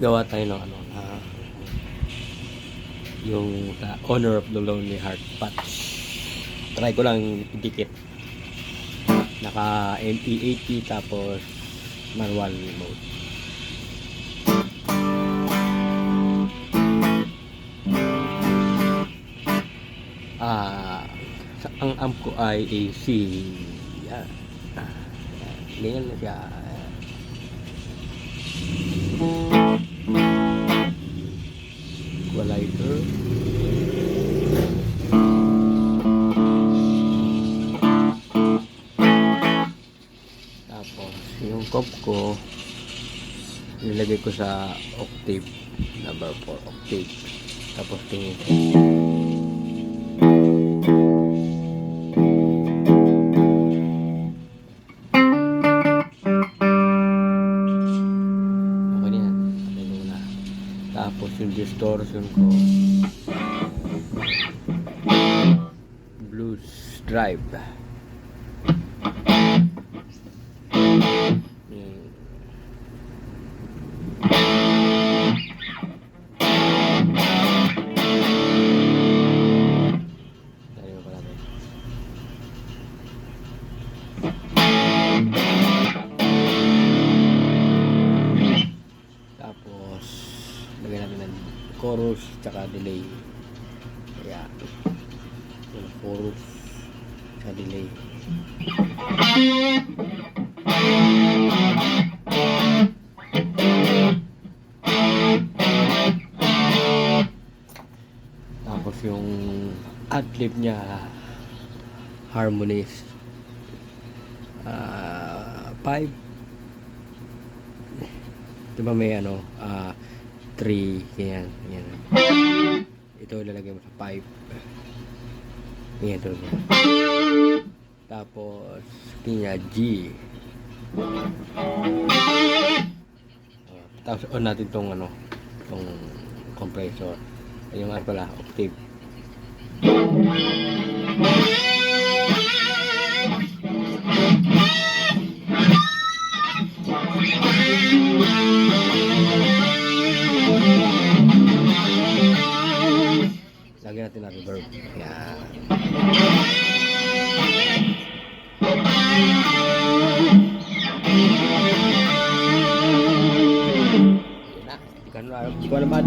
gawa tayo ng ano, yung Honor of the Lonely Heart patch. Try ko lang idikit. Naka ME80 tapos manual mode. Ang amp ko ay AC. Yan. Ganyan na siya. Equalizer. Tapos yung comp ko nilagay ko sa octave, number 4 octave. Tapos tingin ko tapos yung distortion ko blues drive. Tapos lagyan natin ng chorus tsaka delay. Kaya yung chorus tsaka delay. Tapos yung adlib niya harmonies 5. Diba may ano 3 ganyan. Ito ilalagay mo sa 5 ganyan ito. Tapos kanya G. Tapos on natin tong ano, tong compressor. Yung ano pala, octave. Lagyan natin ng reverb. Yan. Hindi ko na ba